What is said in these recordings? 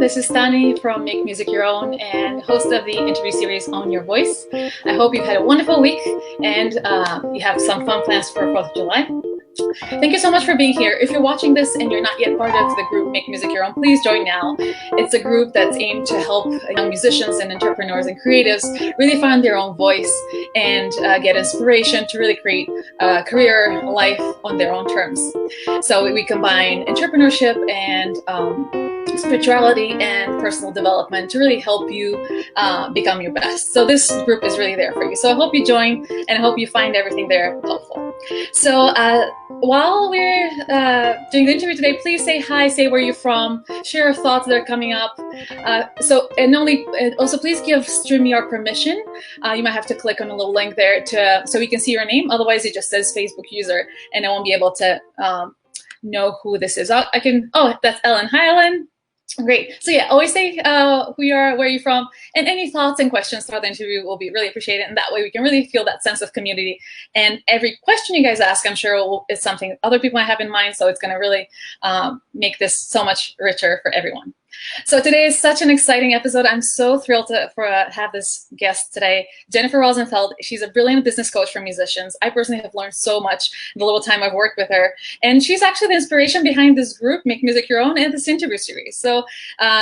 This is Stani from Make Music Your Own and host of the interview series Own Your Voice. I hope you've had a wonderful week and you have some fun plans for 4th of July. Thank you so much for being here. If you're watching this and you're not yet part of the group Make Music Your Own, please join now. It's a group that's aimed to help young musicians and entrepreneurs and creatives really find their own voice and get inspiration to really create a career life on their own terms. So we combine entrepreneurship and spirituality and personal development to really help you become your best. So this group is really there for you. So I hope you join and I hope you find everything there helpful. So while we're doing the interview today, please say hi, say where you're from, share your thoughts that are coming up. Also please give StreamYard permission. You might have to click on a little link there so we can see your name. Otherwise it just says Facebook user and I won't be able to know who this is. Oh, that's Ellen. Hi, Ellen. Great. So yeah, always say who you are, where you're from, and any thoughts and questions throughout the interview will be really appreciated. And that way we can really feel that sense of community. And every question you guys ask, I'm sure is something other people might have in mind. So it's going to really make this so much richer for everyone. So today is such an exciting episode. I'm so thrilled to have this guest today, Jennifer Rosenfeld. She's a brilliant business coach for musicians. I personally have learned so much in the little time I've worked with her. And she's actually the inspiration behind this group, Make Music Your Own, and this interview series. So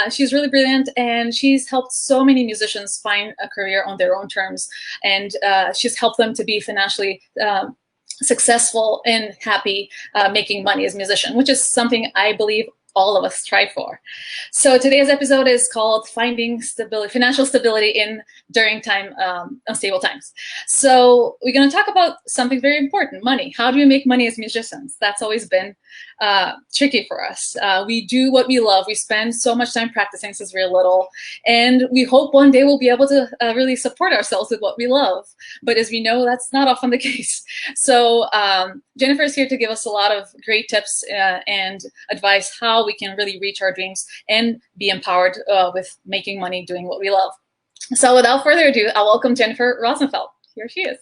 she's really brilliant and she's helped so many musicians find a career on their own terms. And she's helped them to be financially successful and happy making money as a musician, which is something I believe all of us strive for. So today's episode is called Finding Stability, Financial Stability during Unstable Times. So we're going to talk about something very important, money. How do we make money as musicians? That's always been tricky for us. We do what we love. We spend so much time practicing since we're little, and we hope one day we'll be able to really support ourselves with what we love. But as we know, that's not often the case. So Jennifer is here to give us a lot of great tips and advice how we can really reach our dreams and be empowered with making money doing what we love. So without further ado, I'll welcome Jennifer Rosenfeld. Here she is.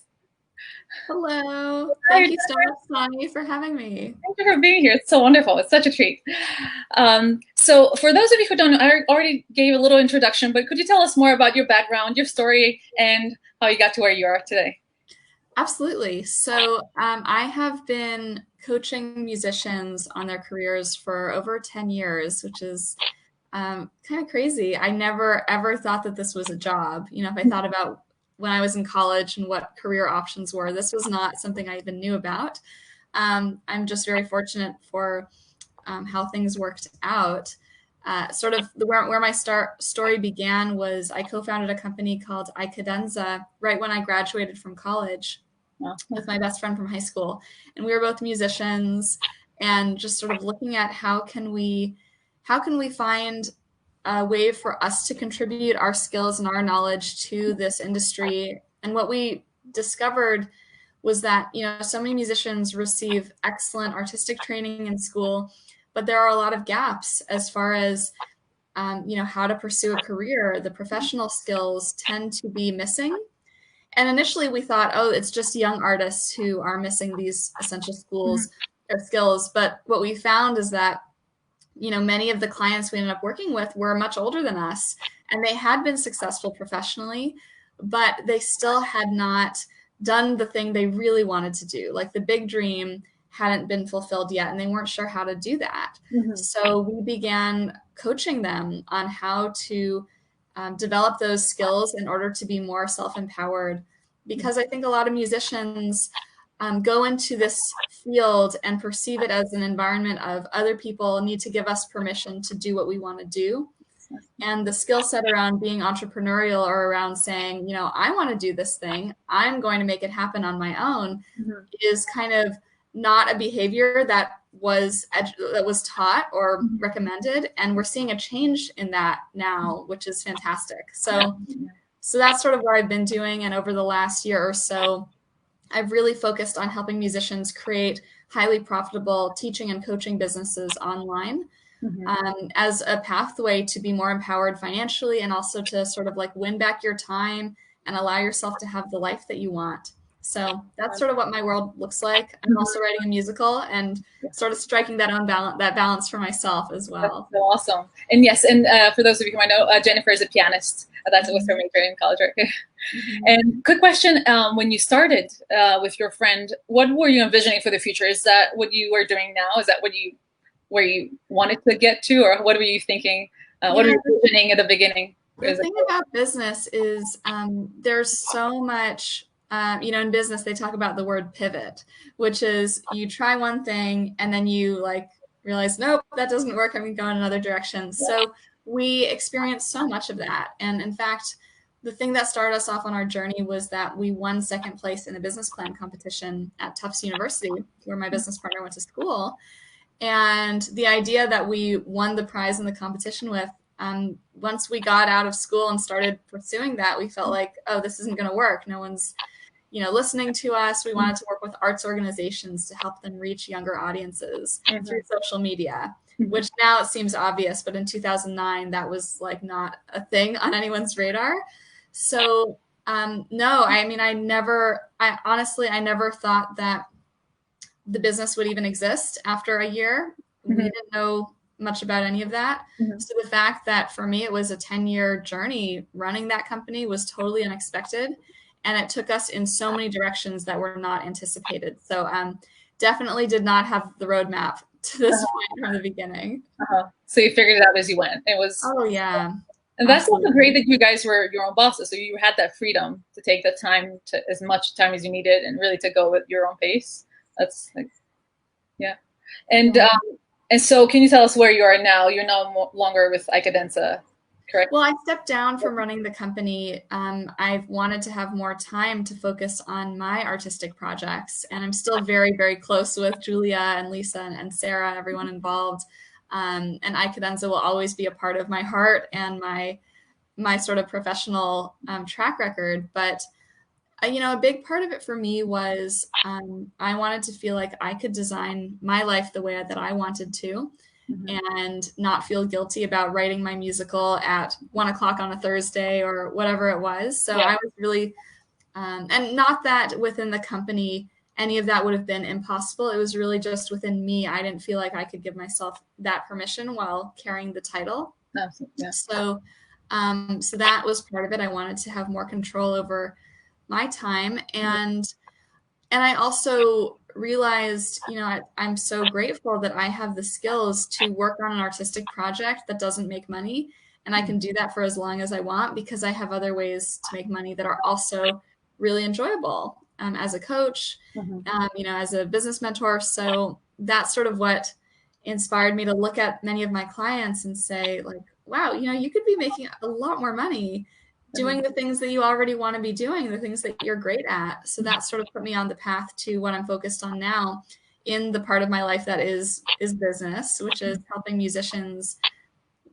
Hello. Thank you so much, Stani, for having me. Thank you for being here. It's so wonderful. It's such a treat. So for those of you who don't know, I already gave a little introduction, but could you tell us more about your background, your story, and how you got to where you are today? Absolutely. So I have been coaching musicians on their careers for over 10 years, which is kind of crazy. I never ever thought that this was a job. You know, if I thought about when I was in college and what career options were, this was not something I even knew about. I'm just very fortunate for how things worked out. Sort of where my story began was I co-founded a company called 𝙗𝙤𝙥𝙮 right when I graduated from college with my best friend from high school. And we were both musicians and just sort of looking at how can we find a way for us to contribute our skills and our knowledge to this industry. And what we discovered was that, you know, so many musicians receive excellent artistic training in school, but there are a lot of gaps as far as, you know, how to pursue a career. The professional skills tend to be missing. And initially we thought, oh, it's just young artists who are missing these essential skills. But what we found is that, you know, many of the clients we ended up working with were much older than us, and they had been successful professionally, but they still had not done the thing they really wanted to do. Like the big dream hadn't been fulfilled yet, and they weren't sure how to do that. So we began coaching them on how to develop those skills in order to be more self-empowered. Because I think a lot of musicians go into this field and perceive it as an environment of other people need to give us permission to do what we want to do. And the skill set around being entrepreneurial or around saying, you know, I want to do this thing, I'm going to make it happen on my own, is kind of not a behavior that was taught or recommended. And we're seeing a change in that now, which is fantastic. So that's sort of what I've been doing. And over the last year or so, I've really focused on helping musicians create highly profitable teaching and coaching businesses online as a pathway to be more empowered financially and also to sort of like win back your time and allow yourself to have the life that you want. So that's sort of what my world looks like. I'm also writing a musical and sort of striking that balance for myself as well. That's so awesome. And yes, and for those of you who might know, Jennifer is a pianist. That was her major in college, right? And quick question, when you started with your friend, what were you envisioning for the future? Is that what you were doing now? Is that where you wanted to get to, or what were you thinking? What were you envisioning at the beginning? The thing about business is there's so much, in business, they talk about the word pivot, which is you try one thing and then you realize, nope, that doesn't work. I'm going to go in another direction. So we experienced so much of that. And in fact, the thing that started us off on our journey was that we won second place in a business plan competition at Tufts University, where my business partner went to school. And the idea that we won the prize in the competition with, once we got out of school and started pursuing that, we felt like, oh, this isn't going to work. No one's, listening to us. We wanted to work with arts organizations to help them reach younger audiences through social media, which now it seems obvious, but in 2009, that was not a thing on anyone's radar. So, no, I mean, I never thought that the business would even exist after a year. We didn't know much about any of that. So the fact that for me, it was a 10-year journey running that company was totally unexpected. And it took us in so many directions that were not anticipated. So definitely did not have the roadmap to this point from the beginning. So you figured it out as you went. It was. Oh, yeah. And that's also great that you guys were your own bosses. So you had that freedom to take the time, to as much time as you needed, and really to go with your own pace. That's yeah. And so can you tell us where you are now? You're no longer with 𝙗𝙗𝙥𝙮, correct? Well, I stepped down from running the company. I've wanted to have more time to focus on my artistic projects. And I'm still very, very close with Julia and Lisa and Sarah, everyone involved. And 𝙗𝙗𝙥𝙮 will always be a part of my heart and my sort of professional track record. But a big part of it for me was I wanted to feel like I could design my life the way that I wanted to, and not feel guilty about writing my musical at 1 o'clock on a Thursday or whatever it was. So I was really, and not that within the company any of that would have been impossible. It was really just within me. I didn't feel like I could give myself that permission while carrying the title. So that was part of it. I wanted to have more control over my time. And I also realized, I'm so grateful that I have the skills to work on an artistic project that doesn't make money. And I can do that for as long as I want because I have other ways to make money that are also really enjoyable as a coach, as a business mentor. So that's sort of what inspired me to look at many of my clients and say, wow, you could be making a lot more money doing the things that you already want to be doing, the things that you're great at. So that sort of put me on the path to what I'm focused on now in the part of my life that is business, which is helping musicians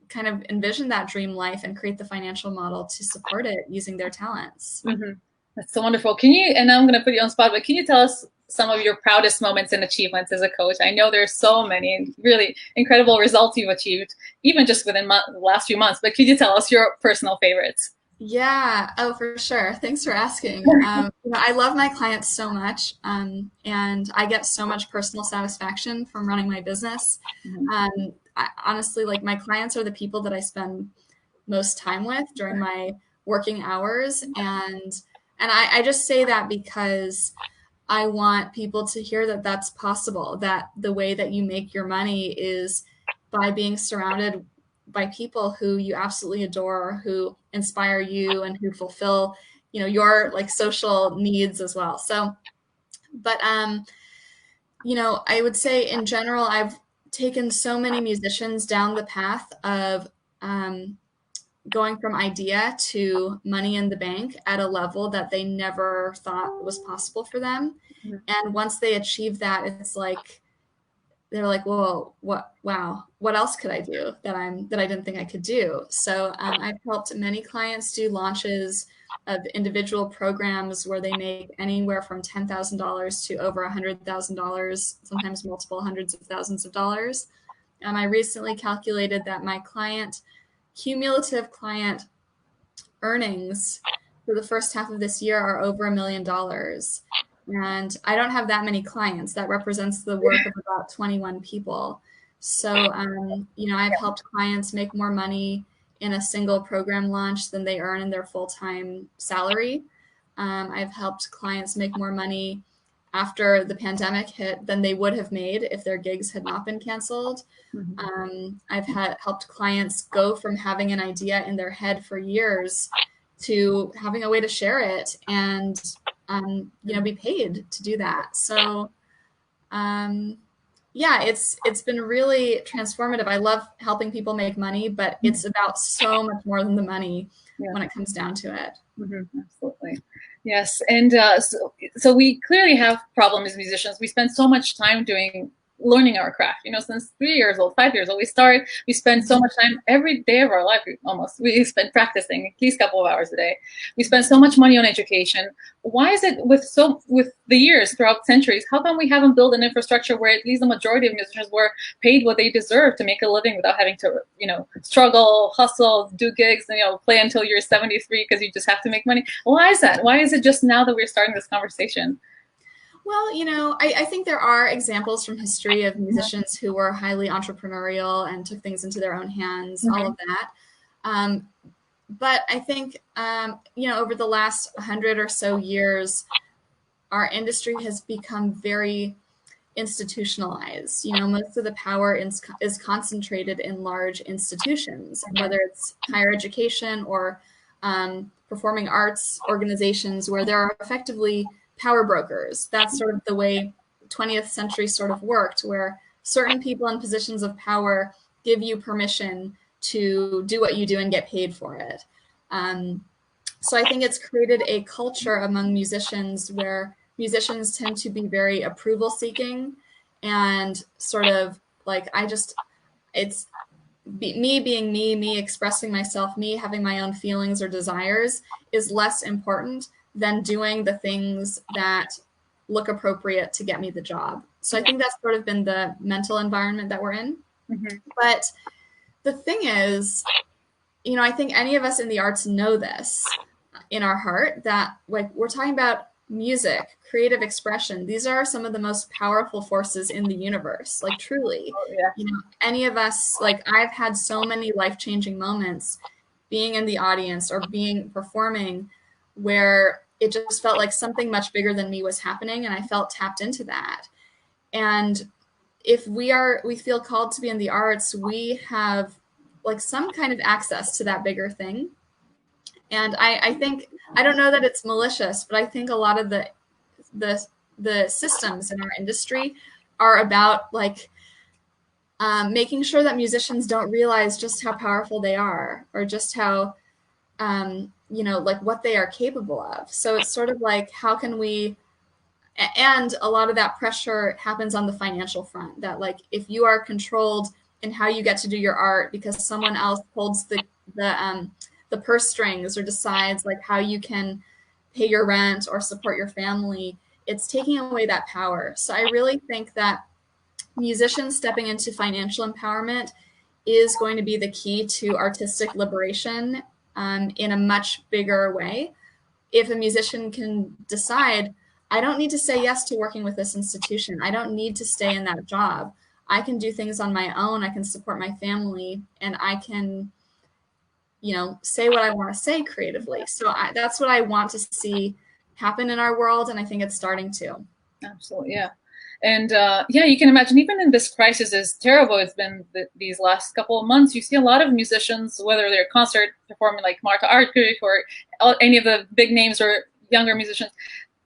kind of envision that dream life and create the financial model to support it using their talents. That's so wonderful. Can you, and I'm going to put you on the spot, but can you tell us some of your proudest moments and achievements as a coach? I know there's so many really incredible results you've achieved, even just within the last few months, but could you tell us your personal favorites? Yeah. Oh, for sure. Thanks for asking. I love my clients so much, and I get so much personal satisfaction from running my business. Honestly, my clients are the people that I spend most time with during my working hours. And I just say that because I want people to hear that that's possible, that the way that you make your money is by being surrounded by people who you absolutely adore, who inspire you and who fulfill, your social needs as well. So, but, I would say in general, I've taken so many musicians down the path of going from idea to money in the bank at a level that they never thought was possible for them. And once they achieve that, it's they're like, whoa, wow, what else could I do that I didn't think I could do? So I've helped many clients do launches of individual programs where they make anywhere from $10,000 to over $100,000, sometimes multiple hundreds of thousands of dollars. I recently calculated that my cumulative client earnings for the first half of this year are over $1 million. And I don't have that many clients. That represents the work of about 21 people. So, you know, I've helped clients make more money in a single program launch than they earn in their full-time salary. I've helped clients make more money after the pandemic hit than they would have made if their gigs had not been canceled. I've helped clients go from having an idea in their head for years to having a way to share it and you know, be paid to do that. So yeah, it's been really transformative. I love helping people make money, but it's about so much more than the money when it comes down to it. Absolutely. Yes. And so we clearly have problems as musicians. We spend so much time learning our craft, you know, since 3 years old, 5 years old, we spend so much time every day of our life, almost, we spend practicing at least a couple of hours a day. We spend so much money on education. Why is it with the years throughout centuries, how come we haven't built an infrastructure where at least the majority of musicians were paid what they deserve to make a living without having to, you know, struggle, hustle, do gigs, and, you know, play until you're 73 because you just have to make money? Why is that? Why is it just now that we're starting this conversation? Well, you know, I think there are examples from history of musicians who were highly entrepreneurial and took things into their own hands, all of that. But I think, you know, over the last 100 or so years, our industry has become very institutionalized. You know, most of the power is concentrated in large institutions, whether it's higher education or performing arts organizations where there are effectively power brokers. That's sort of the way 20th century sort of worked, where certain people in positions of power give you permission to do what you do and get paid for it. So I think it's created a culture among musicians where musicians tend to be very approval seeking and sort of like, it's me being me expressing myself, me having my own feelings or desires is less important than doing the things that look appropriate to get me the job. So I think that's sort of been the mental environment that we're in. But the thing is, you know, I think any of us in the arts know this in our heart, that like we're talking about music, creative expression. These are some of the most powerful forces in the universe, like truly. You know, any of us, like I've had so many life-changing moments being in the audience or performing where it just felt like something much bigger than me was happening, and I felt tapped into that. And if we feel called to be in the arts, we have like some kind of access to that bigger thing. And I think, I don't know that it's malicious, but I think a lot of the systems in our industry are about like making sure that musicians don't realize just how powerful they are, or just how you know, like what they are capable of. So it's sort of like, how can we, and a lot of that pressure happens on the financial front, that like, if you are controlled in how you get to do your art because someone else holds the purse strings or decides like how you can pay your rent or support your family, it's taking away that power. So I really think that musicians stepping into financial empowerment is going to be the key to artistic liberation in a much bigger way. If a musician can decide, I don't need to say yes to working with this institution, I don't need to stay in that job, I can do things on my own, I can support my family, and I can, you know, say what I want to say creatively. So that's what I want to see happen in our world, and I think it's starting to. Absolutely, yeah. And yeah, you can imagine, even in this crisis, as terrible it's been these last couple of months, you see a lot of musicians, whether they're concert performing like Marta Argerich or any of the big names or younger musicians,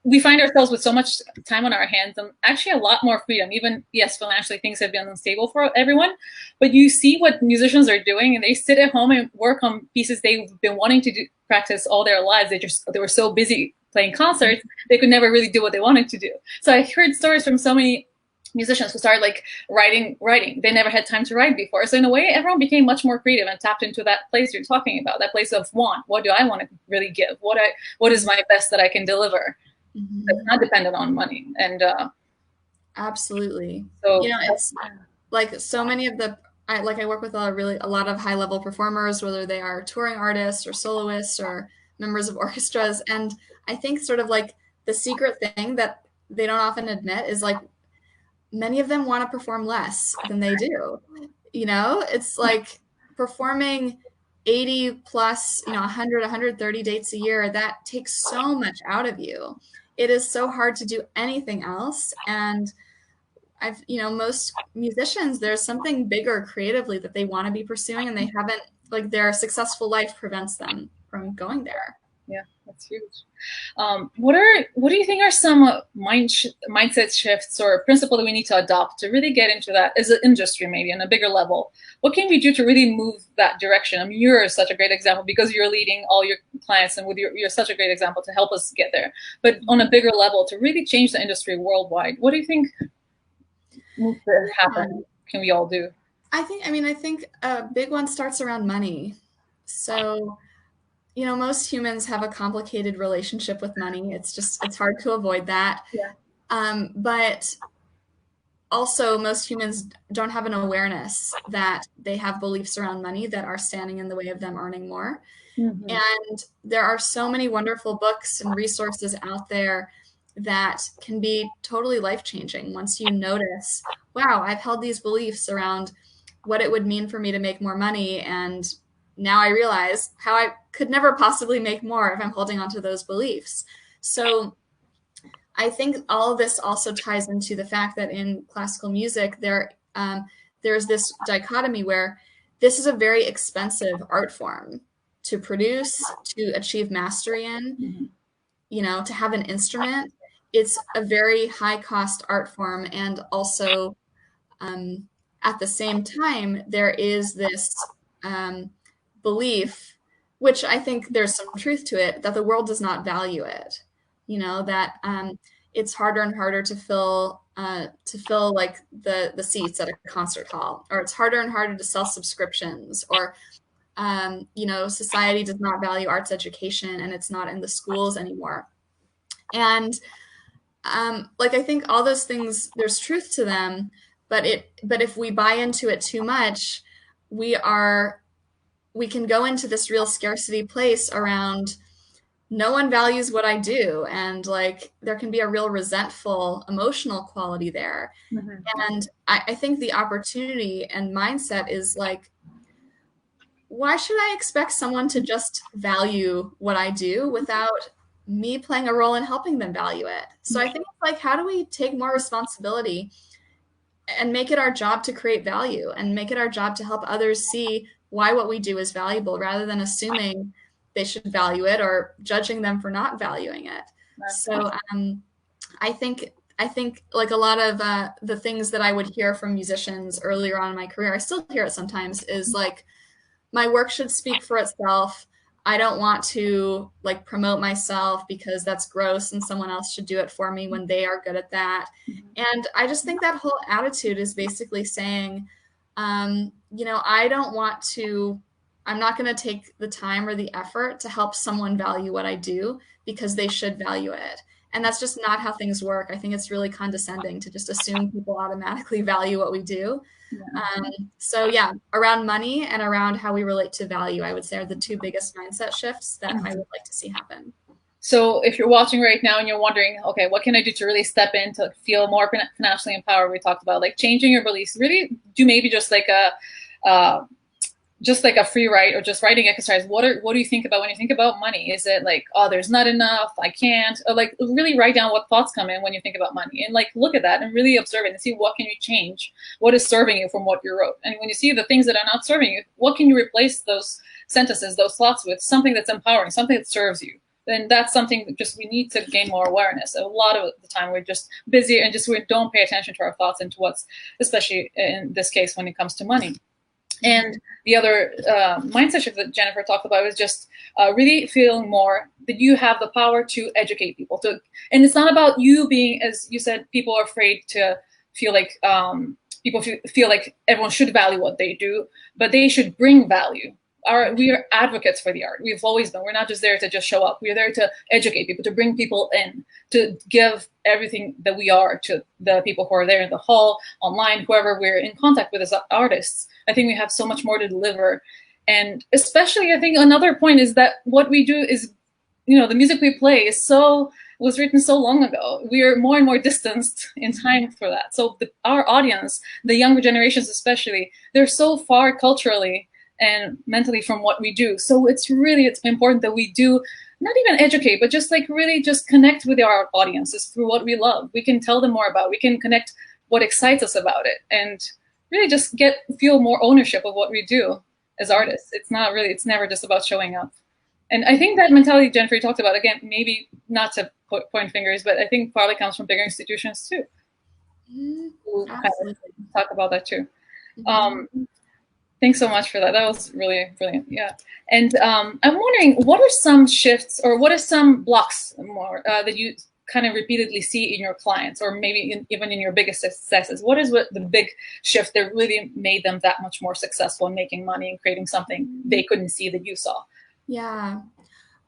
we find ourselves with so much time on our hands and actually a lot more freedom. Even, yes, financially things have been unstable for everyone, but you see what musicians are doing, and they sit at home and work on pieces they've been wanting to practice all their lives. They were so busy playing concerts, they could never really do what they wanted to do. So I heard stories from so many musicians who started like writing. They never had time to write before. So in a way, everyone became much more creative and tapped into that place you're talking about, that place of want. What do I want to really give? What is my best that I can deliver? That's not dependent on money. And absolutely. So, you know, it's like so many of I work with a lot of high level performers, whether they are touring artists or soloists or members of orchestras. And I think sort of like the secret thing that they don't often admit is like many of them want to perform less than they do. You know, it's like performing 80 plus, 100, 130 dates a year, that takes so much out of you. It is so hard to do anything else. And most musicians, there's something bigger creatively that they want to be pursuing, and they haven't, like, their successful life prevents them from going there. Yeah, that's huge. What do you think are some mindset shifts or principles that we need to adopt to really get into that as an industry, maybe on a bigger level? What can we do to really move that direction? I mean, you're such a great example because you're leading all your clients, and you're such a great example to help us get there. But on a bigger level, to really change the industry worldwide, what do you think needs to happen? Can we all do? I think a big one starts around money. So, most humans have a complicated relationship with money. It's hard to avoid that. Yeah. But also, most humans don't have an awareness that they have beliefs around money that are standing in the way of them earning more. Mm-hmm. And there are so many wonderful books and resources out there that can be totally life-changing once you notice, wow, I've held these beliefs around what it would mean for me to make more money, and now I realize how I could never possibly make more if I'm holding on to those beliefs. So I think all of this also ties into the fact that in classical music, there's this dichotomy where this is a very expensive art form to produce, to achieve mastery in, mm-hmm. To have an instrument. It's a very high cost art form. And also at the same time, there is this belief, which I think there's some truth to it, that the world does not value it. That it's harder and harder to fill like the seats at a concert hall, or it's harder and harder to sell subscriptions, or society does not value arts education, and it's not in the schools anymore. And I think all those things, there's truth to them, but if we buy into it too much, we can go into this real scarcity place around no one values what I do, and like there can be a real resentful emotional quality there. Mm-hmm. And I think the opportunity and mindset is like, why should I expect someone to just value what I do without me playing a role in helping them value it? So I think it's like, how do we take more responsibility and make it our job to create value, and make it our job to help others see why what we do is valuable, rather than assuming they should value it or judging them for not valuing it. So I think like a lot of the things that I would hear from musicians earlier on in my career, I still hear it sometimes, is like, my work should speak for itself. I don't want to like promote myself because that's gross and someone else should do it for me when they are good at that. And I just think that whole attitude is basically saying, I'm not going to take the time or the effort to help someone value what I do because they should value it. And that's just not how things work. I think it's really condescending to just assume people automatically value what we do. Yeah. So yeah, around money and around how we relate to value, I would say are the two biggest mindset shifts that I would like to see happen. So if you're watching right now and you're wondering, okay, what can I do to really step in to feel more financially empowered? We talked about like changing your beliefs, really do maybe just like a free write or just writing exercise. What do you think about when you think about money? Is it like, oh, there's not enough, I can't, or like really write down what thoughts come in when you think about money, and like look at that and really observe it and see what can you change, what is serving you from what you wrote. And when you see the things that are not serving you, what can you replace those sentences, those thoughts with? Something that's empowering, something that serves you. Then that's something that just we need to gain more awareness. A lot of the time we're just busy and we don't pay attention to our thoughts and to what's, especially in this case when it comes to money. And the other mindset shift that Jennifer talked about is just really feeling more that you have the power to educate people. And it's not about you being, as you said, people are afraid to feel like people feel like everyone should value what they do, but they should bring value. We are advocates for the art. We've always been. We're not just there to just show up. We're there to educate people, to bring people in, to give everything that we are to the people who are there in the hall, online, whoever we're in contact with as artists. I think we have so much more to deliver. And especially, I think another point is that what we do is, the music we play is so was written so long ago. We are more and more distanced in time for that. So our audience, the younger generations especially, they're so far culturally and mentally from what we do. So it's important that we do not even educate, but just like really just connect with our audiences through what we love. We can tell them more about, we can connect what excites us about it, and really just feel more ownership of what we do as artists. It's never just about showing up. And I think that mentality Jennifer talked about, again, maybe not to point fingers, but I think partly comes from bigger institutions too. We'll kind of talk about that too. Thanks so much for that. That was really brilliant. Yeah. And I'm wondering, what are some shifts, or what are some blocks more that you kind of repeatedly see in your clients, or maybe even in your biggest successes? What is the big shift that really made them that much more successful in making money and creating something they couldn't see that you saw? Yeah.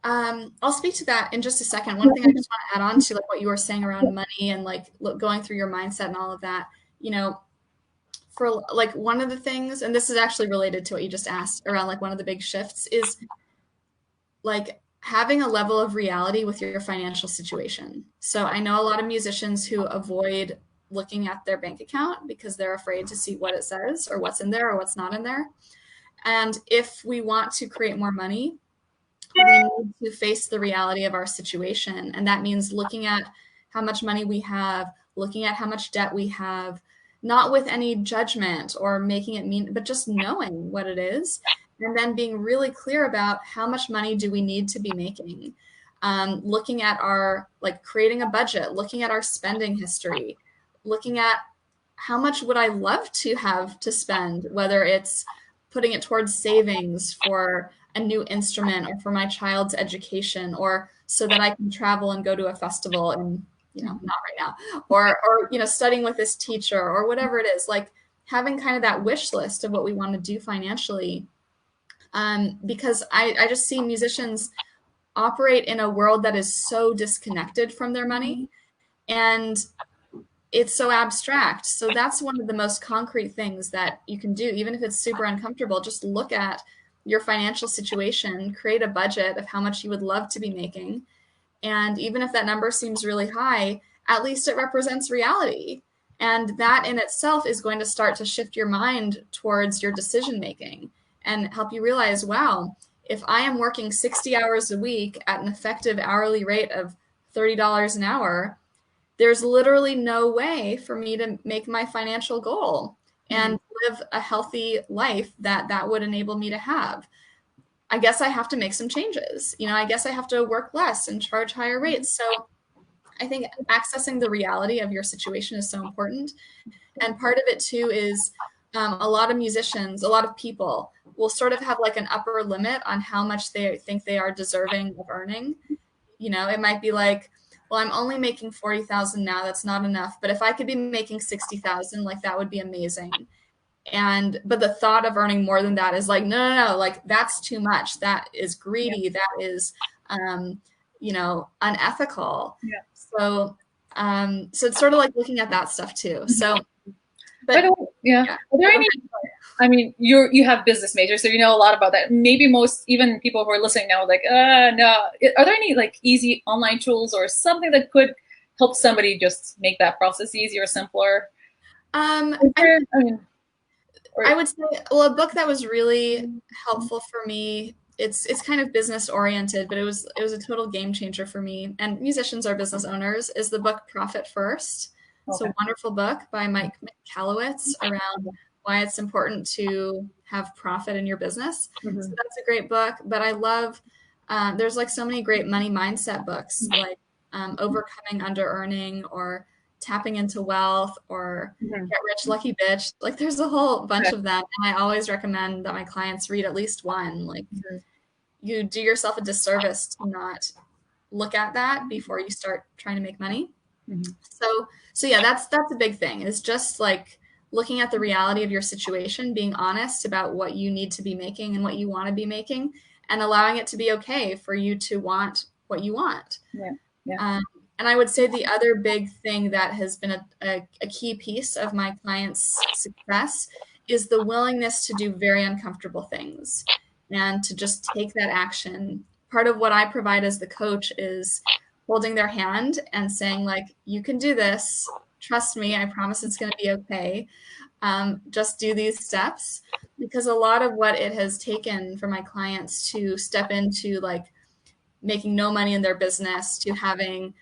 I'll speak to that in just a second. One thing I just want to add on to like what you were saying around money and like going through your mindset and all of that, you know, for like one of the things, and this is actually related to what you just asked around like one of the big shifts, is like having a level of reality with your financial situation. So I know a lot of musicians who avoid looking at their bank account because they're afraid to see what it says or what's in there or what's not in there. And if we want to create more money, we need to face the reality of our situation. And that means looking at how much money we have, looking at how much debt we have, not with any judgment or making it mean, but just knowing what it is. And then being really clear about how much money do we need to be making. Looking at like creating a budget, looking at our spending history, looking at how much would I love to have to spend, whether it's putting it towards savings for a new instrument or for my child's education, or so that I can travel and go to a festival and, you know, not right now, or, you know, studying with this teacher or whatever it is, like having kind of that wish list of what we want to do financially. Because I just see musicians operate in a world that is so disconnected from their money, and it's so abstract. So that's one of the most concrete things that you can do, even if it's super uncomfortable. Just look at your financial situation, create a budget of how much you would love to be making. And even if that number seems really high, at least it represents reality. And that in itself is going to start to shift your mind towards your decision making and help you realize, wow, if I am working 60 hours a week at an effective hourly rate of $30 an hour, there's literally no way for me to make my financial goal and live a healthy life that would enable me to have. I guess I have to make some changes. You know, I guess I have to work less and charge higher rates. So I think accessing the reality of your situation is so important. And part of it too is a lot of musicians, a lot of people will sort of have like an upper limit on how much they think they are deserving of earning. You know, it might be like, well, I'm only making 40,000 now. That's not enough. But if I could be making 60,000, like that would be amazing. But the thought of earning more than that is like, no, like that's too much. That is greedy. Yeah. That is, you know, unethical. Yeah. So it's sort of like looking at that stuff too. So, but yeah. Are there any, I mean, you have business majors, so you know a lot about that. Maybe most, even people who are listening now, like, no. Are there any like easy online tools or something that could help somebody just make that process easier, simpler? I would say, well, a book that was really helpful for me, it's kind of business oriented, but it was a total game changer for me. And musicians are business owners, is the book Profit First. Okay. It's a wonderful book by Mike Michalowicz around why it's important to have profit in your business. So that's a great book. But I love, there's like so many great money mindset books, like Overcoming Under Earning, or Tapping into Wealth, or Get Rich Lucky Bitch. Like there's a whole bunch of them. And I always recommend that my clients read at least one. Like you do yourself a disservice to not look at that before you start trying to make money. So yeah, that's a big thing, is just like looking at the reality of your situation, being honest about what you need to be making and what you want to be making, and allowing it to be okay for you to want what you want. And I would say the other big thing that has been a key piece of my clients' success is the willingness to do very uncomfortable things and to just take that action. Part of what I provide as the coach is holding their hand and saying like, you can do this. Trust me. I promise it's going to be okay. Just do these steps, because a lot of what it has taken for my clients to step into like making no money in their business to having,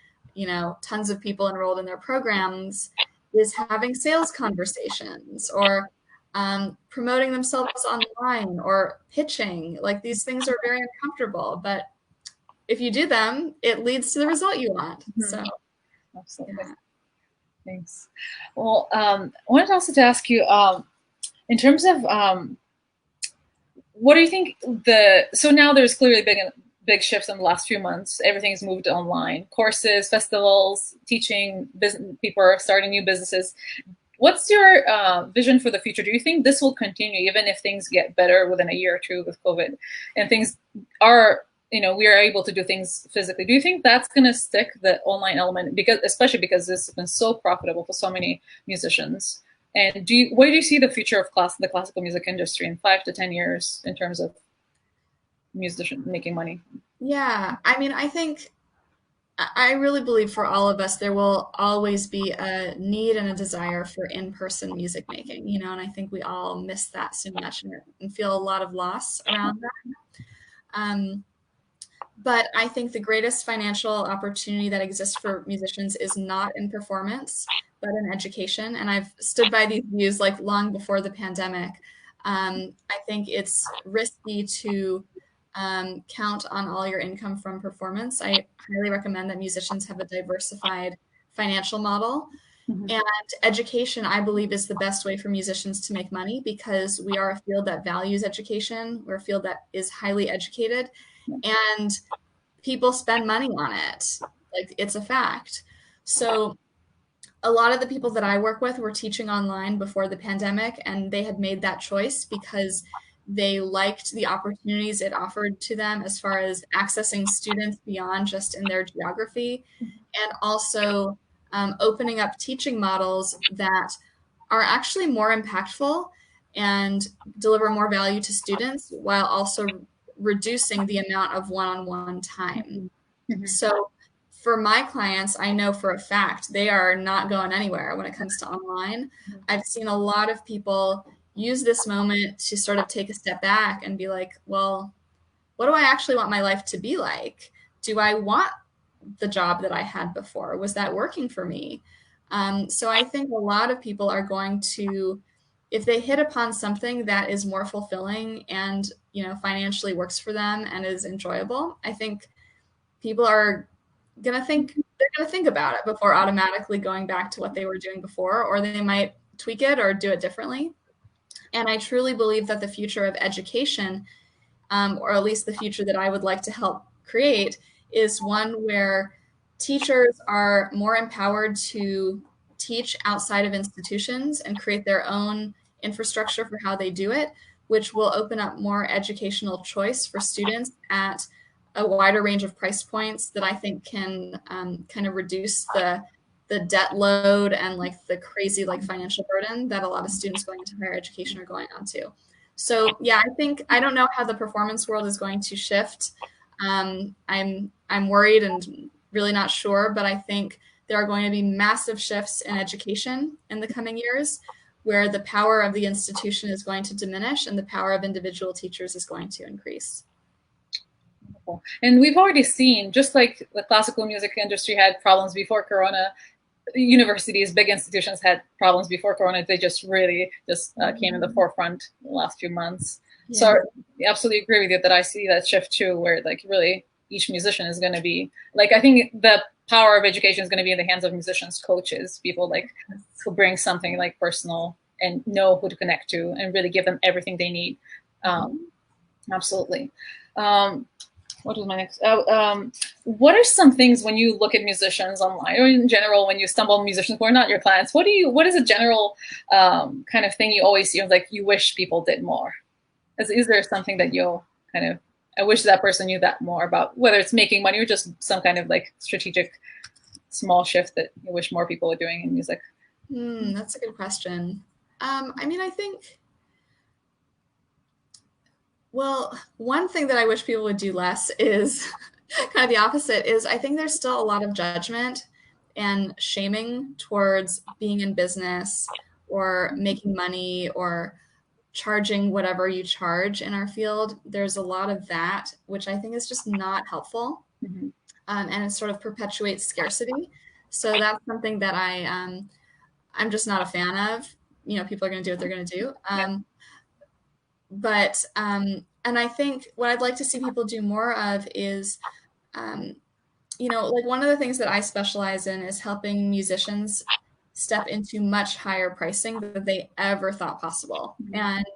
tons of people enrolled in their programs is having sales conversations or promoting themselves online or pitching. Like, these things are very uncomfortable, but if you do them, it leads to the result you want. So, Absolutely. yeah. Thanks. Well, I wanted also to ask you, in terms of what do you think so now there's clearly big shifts in the last few months. Everything's moved online. Courses, festivals, teaching, people are starting new businesses. What's your vision for the future? Do you think this will continue even if things get better within a year or two with COVID and things are, we are able to do things physically? Do you think that's going to stick, the online element, especially because this has been so profitable for so many musicians? And where do you see the future of the classical music industry in 5 to 10 years in terms of musician making money? Yeah, I mean, I really believe for all of us, there will always be a need and a desire for in-person music making, and I think we all miss that so much and feel a lot of loss around that. But I think the greatest financial opportunity that exists for musicians is not in performance, but in education. And I've stood by these views like long before the pandemic. I think it's risky to count on all your income from performance. I highly recommend that musicians have a diversified financial model. Mm-hmm. And education, I believe, is the best way for musicians to make money, because we are a field that values education. We're a field that is highly educated, and people spend money on it. Like, it's a fact. So a lot of the people that I work with were teaching online before the pandemic, and they had made that choice because they liked the opportunities it offered to them as far as accessing students beyond just in their geography, and also opening up teaching models that are actually more impactful and deliver more value to students while also reducing the amount of one-on-one time. Mm-hmm. So for my clients, I know for a fact they are not going anywhere when it comes to online. I've seen a lot of people use this moment to sort of take a step back and be like, well, what do I actually want my life to be like? Do I want the job that I had before? Was that working for me? So I think a lot of people are going to, if they hit upon something that is more fulfilling and, financially works for them and is enjoyable, I think people are going to think about it before automatically going back to what they were doing before, or they might tweak it or do it differently. And I truly believe that the future of education, or at least the future that I would like to help create, is one where teachers are more empowered to teach outside of institutions and create their own infrastructure for how they do it, which will open up more educational choice for students at a wider range of price points that I think can kind of reduce the debt load and like the crazy like financial burden that a lot of students going into higher education are going onto. So yeah, I don't know how the performance world is going to shift. I'm worried and really not sure, but I think there are going to be massive shifts in education in the coming years, where the power of the institution is going to diminish and the power of individual teachers is going to increase. And we've already seen, just like the classical music industry had problems before Corona, universities, big institutions had problems before Corona. They just really came in the forefront in the last few months. Yeah. So I absolutely agree with you that I see that shift too, where like really each musician is going to be like, I think the power of education is going to be in the hands of musicians, coaches, people like who bring something like personal and know who to connect to and really give them everything they need. Absolutely. What was my next? What are some things when you look at musicians online, or in general when you stumble on musicians who are not your clients? What is a general kind of thing you always see, like you wish people did more? Is there something that you'll kind of, I wish that person knew that more about, whether it's making money or just some kind of like strategic small shift that you wish more people were doing in music? That's a good question. I mean, I think, well, one thing that I wish people would do less is kind of the opposite is I think there's still a lot of judgment and shaming towards being in business or making money or charging whatever you charge in our field. There's a lot of that, which I think is just not helpful. Mm-hmm. And it sort of perpetuates scarcity. So that's something that I'm just not a fan of. You know, people are going to do what they're going to do. And I think what I'd like to see people do more of is, you know, like one of the things that I specialize in is helping musicians step into much higher pricing than they ever thought possible. And,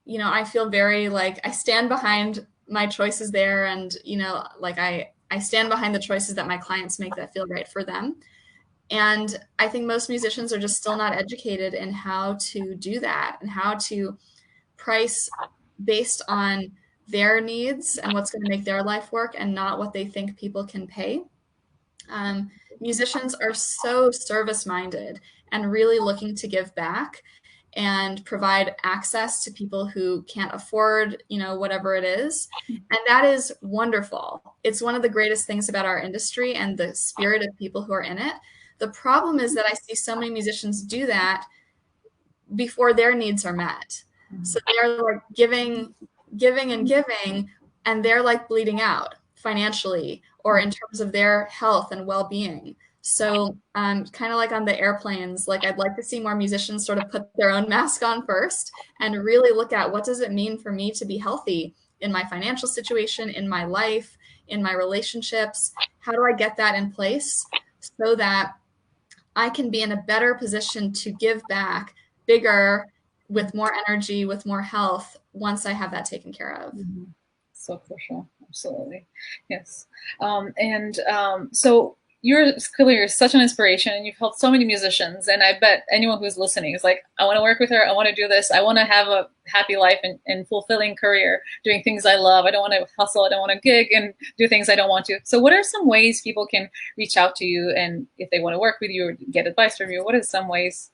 you know, I feel very like I stand behind my choices there. And, you know, like I stand behind the choices that my clients make that feel right for them. And I think most musicians are just still not educated in how to do that and how to price based on their needs and what's going to make their life work and not what they think people can pay. Musicians are so service-minded and really looking to give back and provide access to people who can't afford, you know, whatever it is. And that is wonderful. It's one of the greatest things about our industry and the spirit of people who are in it. The problem is that I see so many musicians do that before their needs are met. So they're like giving, and they're like bleeding out financially or in terms of their health and well-being. So kind of like on the airplanes, like I'd like to see more musicians sort of put their own mask on first and really look at what does it mean for me to be healthy in my financial situation, in my life, in my relationships? How do I get that in place so that I can be in a better position to give back bigger, with more energy, with more health, once I have that taken care of. Mm-hmm. So crucial. Absolutely. Yes. So you're clearly such an inspiration and you've helped so many musicians. And I bet anyone who's listening is like, I want to work with her. I want to do this. I want to have a happy life and fulfilling career doing things I love. I don't want to hustle. I don't want to gig and do things I don't want to. So what are some ways people can reach out to you? And if they want to work with you or get advice from you, what are some ways?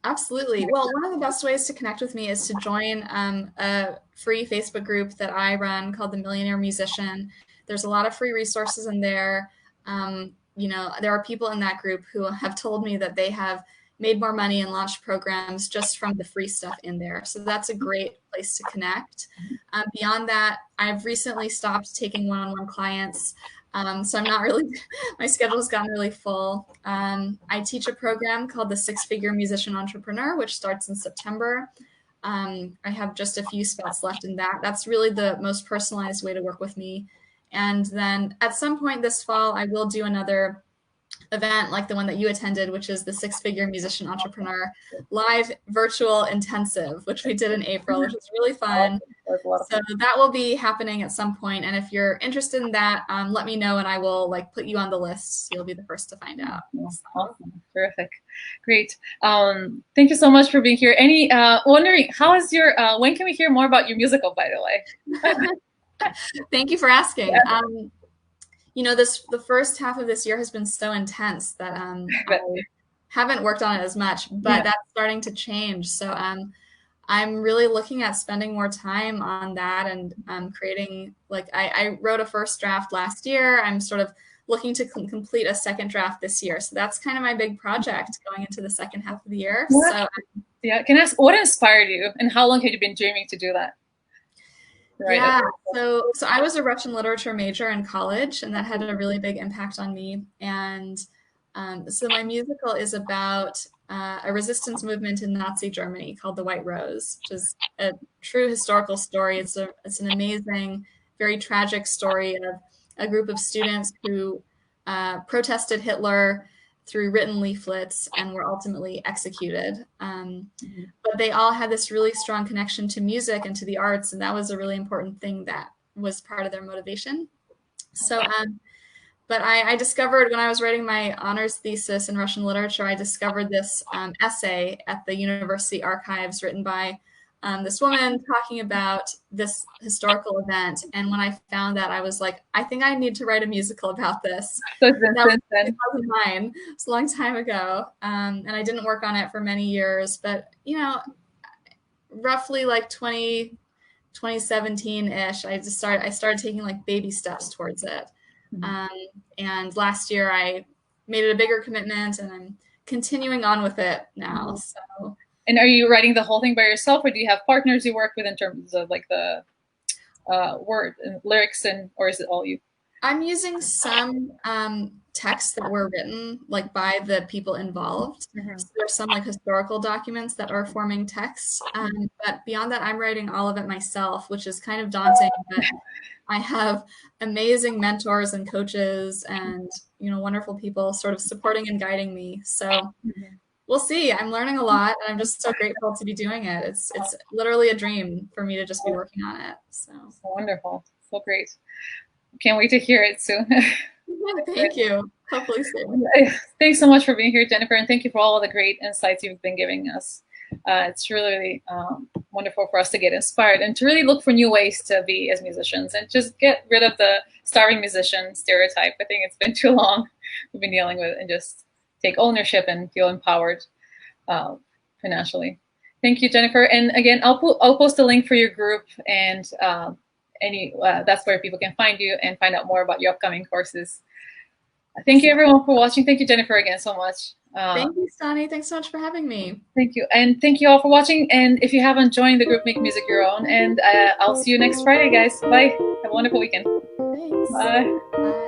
Absolutely. Well, one of the best ways to connect with me is to join a free Facebook group that I run called The Millionaire Musician. There's a lot of free resources in there. You know, there are people in that group who have told me that they have made more money and launched programs just from the free stuff in there. So that's a great place to connect. Beyond that, I've recently stopped taking one-on-one clients. So I'm not really, my schedule's gotten really full. I teach a program called the Six-Figure Musician Entrepreneur, which starts in September. I have just a few spots left in that. That's really the most personalized way to work with me. And then at some point this fall, I will do another event like the one that you attended, which is the Six-Figure Musician Entrepreneur live virtual intensive, which we did in April, which was really fun. So that will be happening at some point. And if you're interested in that, let me know and I will like put you on the list. So you'll be the first to find out. Awesome. Terrific. Great. Thank you so much for being here. Wondering, how is your, when can we hear more about your musical, by the way? Thank you for asking. You know, the first half of this year has been so intense that I haven't worked on it as much, but that's starting to change. So I'm really looking at spending more time on that and creating, like, I wrote a first draft last year. I'm sort of looking to complete a second draft this year. So that's kind of my big project going into the second half of the year. So can I ask, what inspired you and how long had you been dreaming to do that? Right. Yeah, so I was a Russian literature major in college, and that had a really big impact on me. And so my musical is about a resistance movement in Nazi Germany called the White Rose, which is a true historical story. It's an amazing, very tragic story of a group of students who protested Hitler through written leaflets and were ultimately executed. But they all had this really strong connection to music and to the arts, and that was a really important thing that was part of their motivation. So, but I discovered when I was writing my honors thesis in Russian literature, I discovered this essay at the university archives written by this woman talking about this historical event. And when I found that, I was like, I think I need to write a musical about this. That wasn't mine. It's a long time ago. And I didn't work on it for many years, but, you know, roughly like 20 2017-ish, I started taking like baby steps towards it. And last year I made it a bigger commitment, and I'm continuing on with it now. So. And are you writing the whole thing by yourself, or do you have partners you work with in terms of like the word and lyrics, or is it all you? I'm using some texts that were written like by the people involved. So there's some like historical documents that are forming text. But beyond that, I'm writing all of it myself, which is kind of daunting. But I have amazing mentors and coaches and, wonderful people sort of supporting and guiding me. So we'll see. I'm learning a lot, and I'm just so grateful to be doing it. It's literally a dream for me to just be working on it. So wonderful. So great. Can't wait to hear it soon. Thank you. Hopefully soon. Thanks so much for being here, Jennifer, and thank you for all the great insights you've been giving us. It's really wonderful for us to get inspired and to really look for new ways to be as musicians and just get rid of the starving musician stereotype. I think it's been too long we've been dealing with, and just take ownership and feel empowered financially. Thank you, Jennifer. And again, I'll post a link for your group, and that's where people can find you and find out more about your upcoming courses. Thank you, everyone, for watching. Thank you, Jennifer, again so much. Thank you, Stani. Thanks so much for having me. Thank you. And thank you all for watching. And if you haven't joined the group, make music your own. And I'll see you next Friday, guys. Bye. Have a wonderful weekend. Thanks. Bye. Bye.